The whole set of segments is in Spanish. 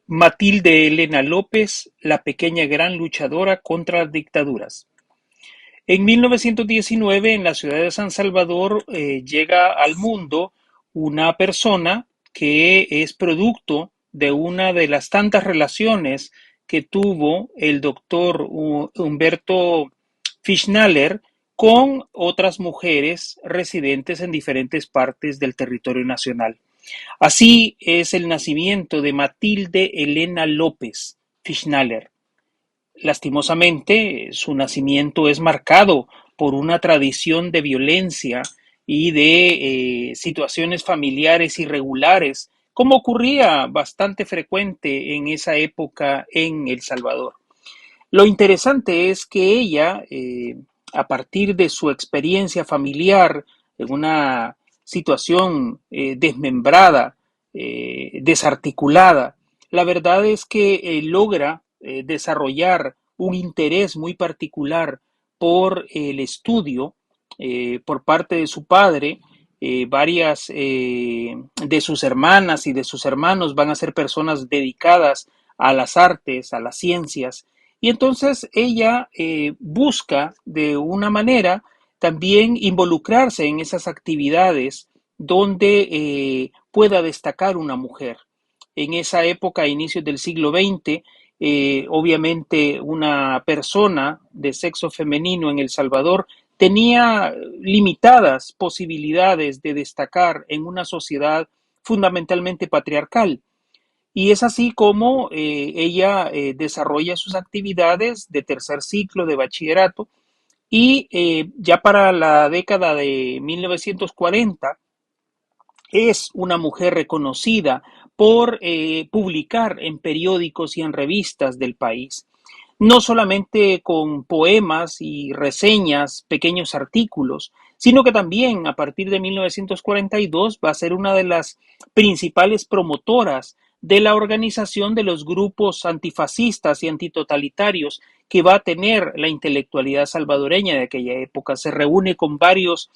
Matilde Elena López, la pequeña gran luchadora contra las dictaduras. En 1919, en la ciudad de San Salvador, llega al mundo una persona que es producto de una de las tantas relaciones que tuvo el doctor Humberto Fischnaller con otras mujeres residentes en diferentes partes del territorio nacional. Así es el nacimiento de Matilde Elena López Fischnaller. Lastimosamente, su nacimiento es marcado por una tradición de violencia y de situaciones familiares irregulares, como ocurría bastante frecuente en esa época en El Salvador. Lo interesante es que ella, a partir de su experiencia familiar en una situación desmembrada, desarticulada, la verdad es que logra desarrollar un interés muy particular por el estudio por parte de su padre. Varias de sus hermanas y de sus hermanos van a ser personas dedicadas a las artes, a las ciencias, y entonces ella busca de una manera también involucrarse en esas actividades donde pueda destacar una mujer. En esa época, a inicios del siglo XX, obviamente una persona de sexo femenino en El Salvador tenía limitadas posibilidades de destacar en una sociedad fundamentalmente patriarcal. Y es así como ella desarrolla sus actividades de tercer ciclo de bachillerato y ya para la década de 1940 es una mujer reconocida por publicar en periódicos y en revistas del país, no solamente con poemas y reseñas, pequeños artículos, sino que también a partir de 1942 va a ser una de las principales promotoras de la organización de los grupos antifascistas y antitotalitarios que va a tener la intelectualidad salvadoreña de aquella época. Se reúne con varios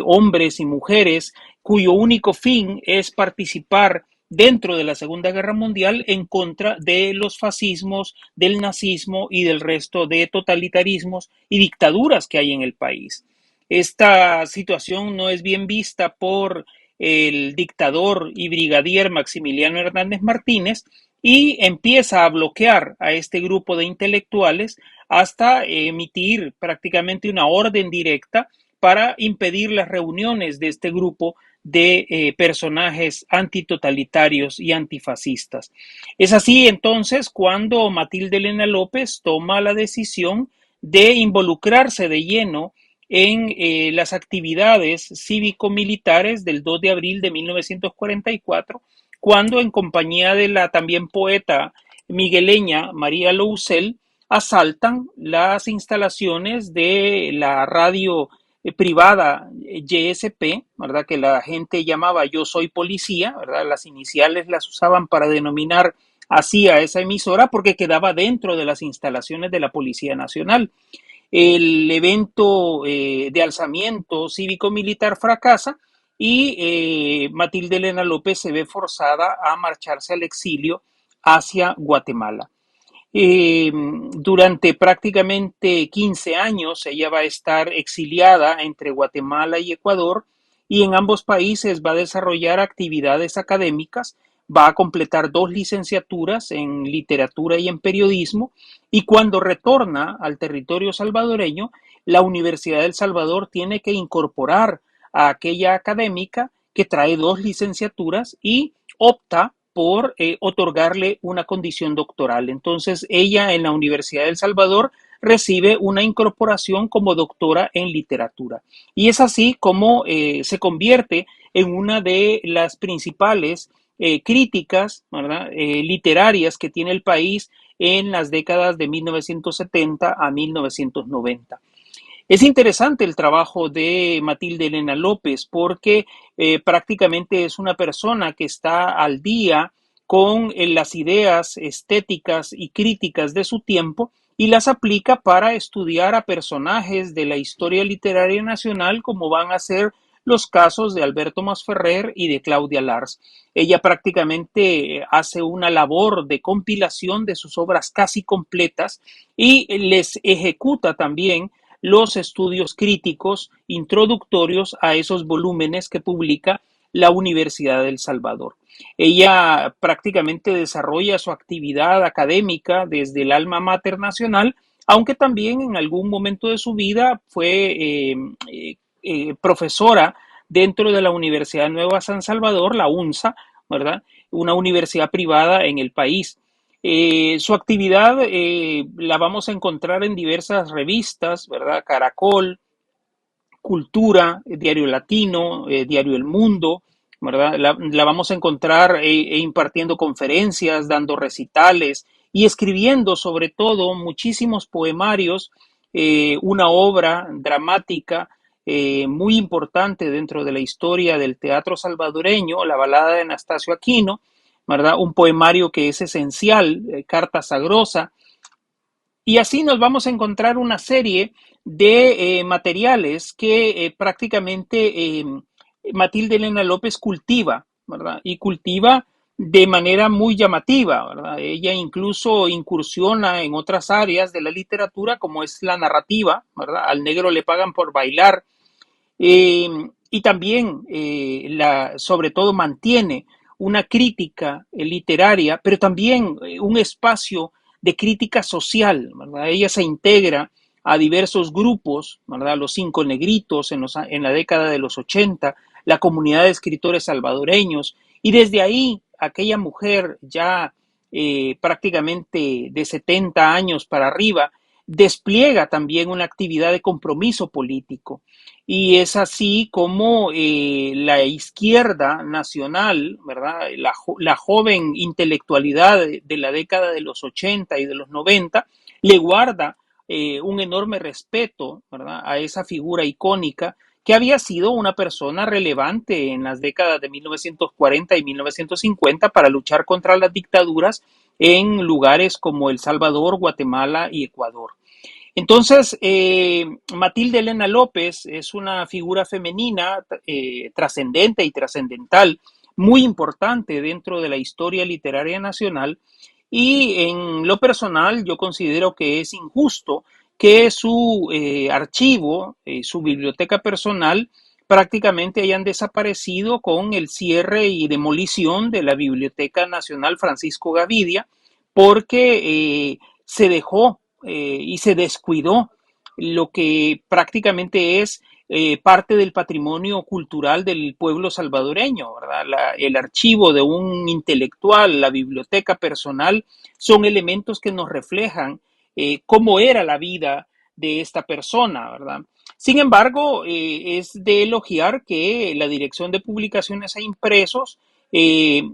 hombres y mujeres cuyo único fin es participar dentro de la Segunda Guerra Mundial en contra de los fascismos, del nazismo y del resto de totalitarismos y dictaduras que hay en el país. Esta situación no es bien vista por el dictador y brigadier Maximiliano Hernández Martínez y empieza a bloquear a este grupo de intelectuales hasta emitir prácticamente una orden directa para impedir las reuniones de este grupo de personajes antitotalitarios y antifascistas. Es así entonces cuando Matilde Elena López toma la decisión de involucrarse de lleno en las actividades cívico-militares del 2 de abril de 1944, cuando en compañía de la también poeta migueleña María Lousel asaltan las instalaciones de la radio privada YSP, ¿verdad? Que la gente llamaba Yo Soy Policía, ¿verdad? Las iniciales las usaban para denominar así a esa emisora porque quedaba dentro de las instalaciones de la Policía Nacional. El evento de alzamiento cívico-militar fracasa y Matilde Elena López se ve forzada a marcharse al exilio hacia Guatemala. Durante prácticamente 15 años ella va a estar exiliada entre Guatemala y Ecuador y en ambos países va a desarrollar actividades académicas, va a completar dos licenciaturas en literatura y en periodismo y cuando retorna al territorio salvadoreño, la Universidad del Salvador tiene que incorporar a aquella académica que trae dos licenciaturas y opta por otorgarle una condición doctoral. Entonces, ella en la Universidad del Salvador recibe una incorporación como doctora en literatura. Y es así como se convierte en una de las principales críticas, ¿verdad? Literarias que tiene el país en las décadas de 1970 a 1990. Es interesante el trabajo de Matilde Elena López porque prácticamente es una persona que está al día con las ideas estéticas y críticas de su tiempo y las aplica para estudiar a personajes de la historia literaria nacional como van a ser los casos de Alberto Masferrer y de Claudia Lars. Ella prácticamente hace una labor de compilación de sus obras casi completas y les ejecuta también los estudios críticos introductorios a esos volúmenes que publica la Universidad del Salvador. Ella prácticamente desarrolla su actividad académica desde el alma mater nacional, aunque también en algún momento de su vida fue profesora dentro de la Universidad Nueva San Salvador, la UNSA, ¿verdad? Una universidad privada en el país. Su actividad la vamos a encontrar en diversas revistas, ¿verdad? Caracol, Cultura, Diario Latino, Diario El Mundo, ¿verdad? La vamos a encontrar impartiendo conferencias, dando recitales y escribiendo sobre todo muchísimos poemarios, una obra dramática muy importante dentro de la historia del teatro salvadoreño, la balada de Anastasio Aquino, ¿verdad? Un poemario que es esencial, Carta Sagrosa, y así nos vamos a encontrar una serie de materiales que prácticamente Matilde Elena López cultiva, ¿verdad? Y cultiva de manera muy llamativa, ¿verdad? Ella incluso incursiona en otras áreas de la literatura como es la narrativa, ¿verdad? Al negro le pagan por bailar, eh, y también, sobre todo, mantiene una crítica literaria, pero también un espacio de crítica social, ¿verdad? Ella se integra a diversos grupos, ¿verdad? Los Cinco Negritos en la década de los 80, la comunidad de escritores salvadoreños, y desde ahí aquella mujer ya prácticamente de 70 años para arriba, despliega también una actividad de compromiso político. Y es así como la izquierda nacional, ¿verdad? La joven intelectualidad de la década de los 80 y de los 90 le guarda un enorme respeto, ¿verdad? A esa figura icónica que había sido una persona relevante en las décadas de 1940 y 1950 para luchar contra las dictaduras en lugares como El Salvador, Guatemala y Ecuador. Entonces, Matilde Elena López es una figura femenina trascendente y trascendental, muy importante dentro de la historia literaria nacional, y en lo personal yo considero que es injusto que su archivo, su biblioteca personal, prácticamente hayan desaparecido con el cierre y demolición de la Biblioteca Nacional Francisco Gavidia, porque se dejó y se descuidó lo que prácticamente es parte del patrimonio cultural del pueblo salvadoreño, ¿verdad? El archivo de un intelectual, la biblioteca personal, son elementos que nos reflejan cómo era la vida de esta persona, ¿verdad? Sin embargo, es de elogiar que la Dirección de Publicaciones e Impresos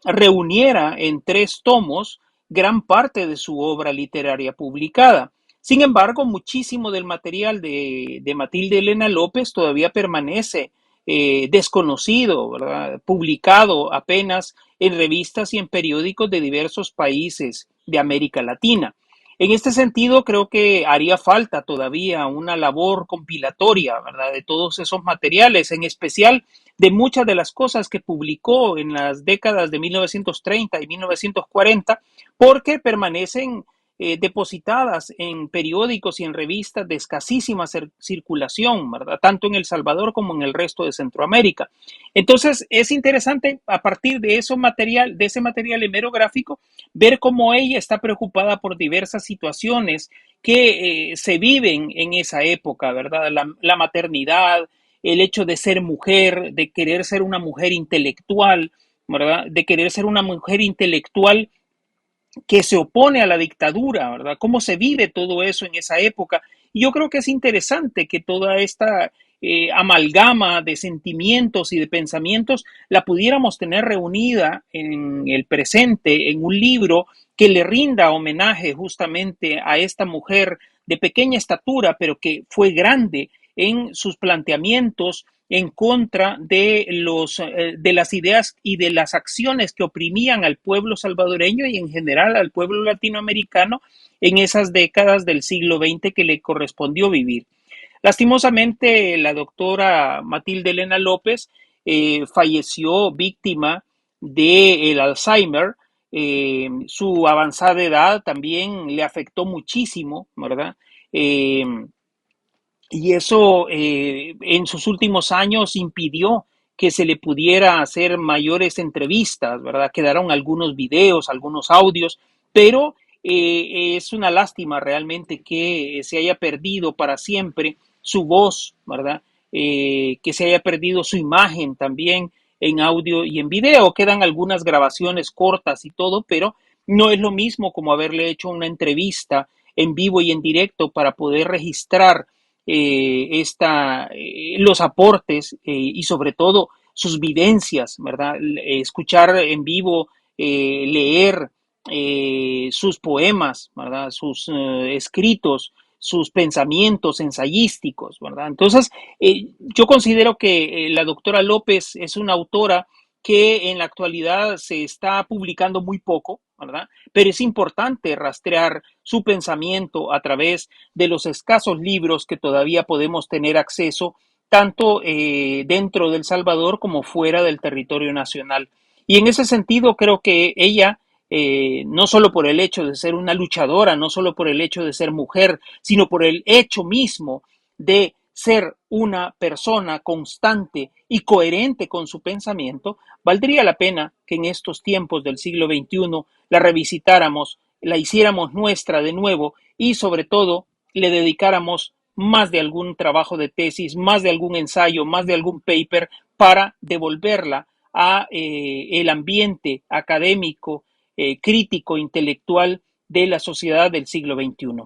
reuniera en 3 tomos gran parte de su obra literaria publicada. Sin embargo, muchísimo del material de Matilde Elena López todavía permanece desconocido, ¿verdad? Publicado apenas en revistas y en periódicos de diversos países de América Latina. En este sentido, creo que haría falta todavía una labor compilatoria, ¿verdad? De todos esos materiales, en especial de muchas de las cosas que publicó en las décadas de 1930 y 1940, porque permanecen depositadas en periódicos y en revistas de escasísima circulación, ¿verdad? Tanto en El Salvador como en el resto de Centroamérica. Entonces, es interesante a partir de ese material hemerográfico, ver cómo ella está preocupada por diversas situaciones que se viven en esa época, ¿verdad? La maternidad, el hecho de ser mujer, de querer ser una mujer intelectual, ¿verdad? De querer ser una mujer intelectual que se opone a la dictadura, ¿verdad? ¿Cómo se vive todo eso en esa época? Y yo creo que es interesante que toda esta amalgama de sentimientos y de pensamientos la pudiéramos tener reunida en el presente, en un libro que le rinda homenaje justamente a esta mujer de pequeña estatura, pero que fue grande en sus planteamientos en contra de las ideas y de las acciones que oprimían al pueblo salvadoreño y en general al pueblo latinoamericano en esas décadas del siglo XX que le correspondió vivir. Lastimosamente, la doctora Matilde Elena López falleció víctima del Alzheimer. Su avanzada edad también le afectó muchísimo, ¿verdad? Eh, y eso en sus últimos años impidió que se le pudiera hacer mayores entrevistas, ¿verdad? Quedaron algunos videos, algunos audios, pero es una lástima realmente que se haya perdido para siempre su voz, ¿verdad? Que se haya perdido su imagen también en audio y en video. Quedan algunas grabaciones cortas y todo, pero no es lo mismo como haberle hecho una entrevista en vivo y en directo para poder registrar los aportes y sobre todo sus vivencias, ¿verdad? Escuchar en vivo, leer sus poemas, ¿verdad? Sus escritos, sus pensamientos ensayísticos, ¿verdad? Entonces, yo considero que la doctora López es una autora que en la actualidad se está publicando muy poco, ¿verdad? Pero es importante rastrear su pensamiento a través de los escasos libros que todavía podemos tener acceso, tanto dentro de El Salvador como fuera del territorio nacional. Y en ese sentido creo que ella, no solo por el hecho de ser una luchadora, no solo por el hecho de ser mujer, sino por el hecho mismo de ser una persona constante y coherente con su pensamiento, valdría la pena que en estos tiempos del siglo XXI la revisitáramos, la hiciéramos nuestra de nuevo y sobre todo le dedicáramos más de algún trabajo de tesis, más de algún ensayo, más de algún paper para devolverla a el ambiente académico, crítico, intelectual de la sociedad del siglo XXI.